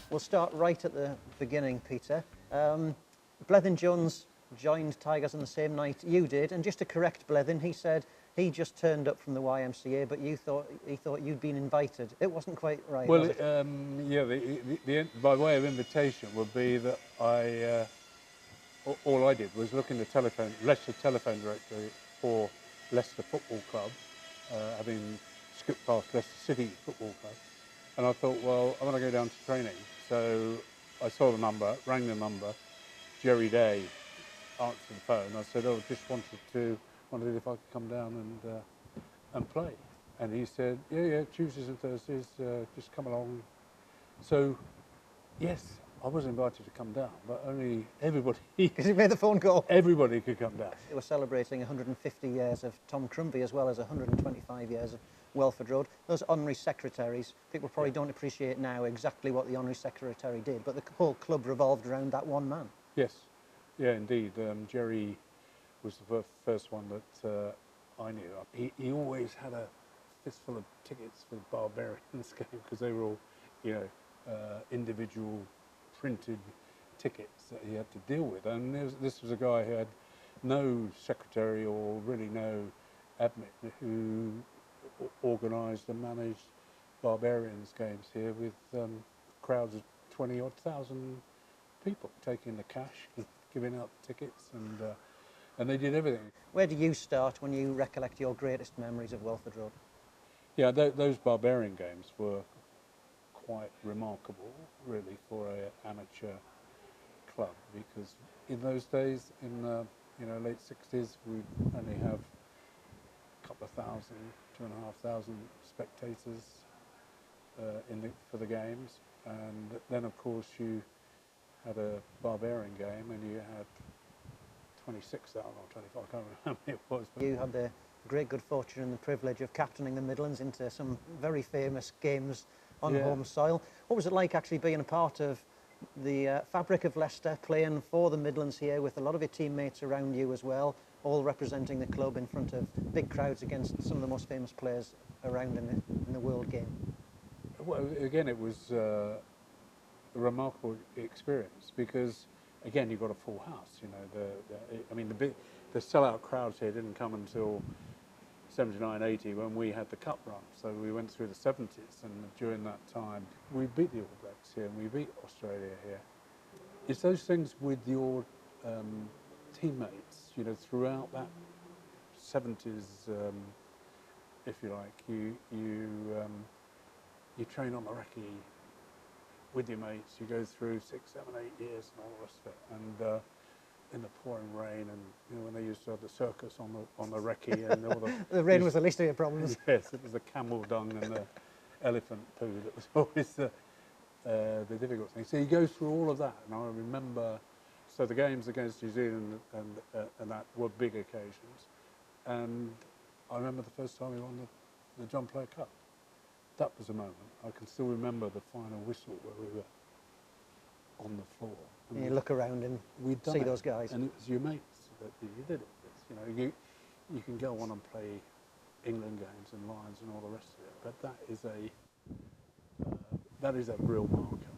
We'll start right at the beginning, Peter. Blethyn Jones joined Tigers on the same night you did, and just to correct Blethyn, he said he just turned up from the YMCA, but he thought you'd been invited. It wasn't quite right, well, was it? by way of invitation would be that all I did was look in the Leicester telephone directory for Leicester Football Club, having skipped past Leicester City Football Club, and I thought, well, I want to go down to training. So I saw the number, rang the number. Jerry Day answered the phone. I said, "Oh, just wondered if I could come down and play." And he said, "Yeah, Tuesdays and Thursdays, just come along." So, yes, I was invited to come down, but only everybody. Because you made the phone call. Everybody could come down. They were celebrating 150 years of Tom Crumbie as well as 125 years of Welford Road. Those honorary secretaries, people probably don't appreciate now exactly what the honorary secretary did, but the whole club revolved around that one man. Yes, yeah, indeed. Jerry was the first one that I knew. He always had a fistful of tickets for the Barbarians game because they were all, individual printed tickets that he had to deal with. And this was a guy who had no secretary or really no admin, who organised and managed Barbarians games here with crowds of 20-odd thousand people taking the cash, giving out the tickets, and they did everything. Where do you start when you recollect your greatest memories of Welford Road? Yeah, those Barbarian games were quite remarkable, really, for an amateur club, because in those days, in late 60s, we'd only have a couple of thousand, 2,500 spectators for the games, and then of course you had a Barbarian game and you had 26,000 or 25, I can't remember how many it was. But you had the great good fortune and the privilege of captaining the Midlands into some very famous games on home soil. What was it like actually being a part of the fabric of Leicester, playing for the Midlands here with a lot of your teammates around you as well, all representing the club in front of big crowds against some of the most famous players around in the world game? Well, again, it was a remarkable experience because, again, you've got a full house. The sellout crowds here didn't come until 79, 80 when we had the cup run. So we went through the 70s, and during that time we beat the All Blacks here and we beat Australia here. It's those things with your teammates, throughout that 70s, if you like, you train on the recce with your mates. You go through 6, 7, 8 years and all the rest of it, and in the pouring rain, and when they used to have the circus on the recce, and all the rain was the least of your problems. Yes, it was the camel dung and the elephant poo that was always the difficult thing. So you go through all of that, and I remember. So the games against New Zealand and that were big occasions, and I remember the first time we won the John Player Cup. That was a moment. I can still remember the final whistle where we were on the floor. And you look around and see those guys. And it was your mates that you did it. You can go on and play England games and Lions and all the rest of it, but that is a real marker.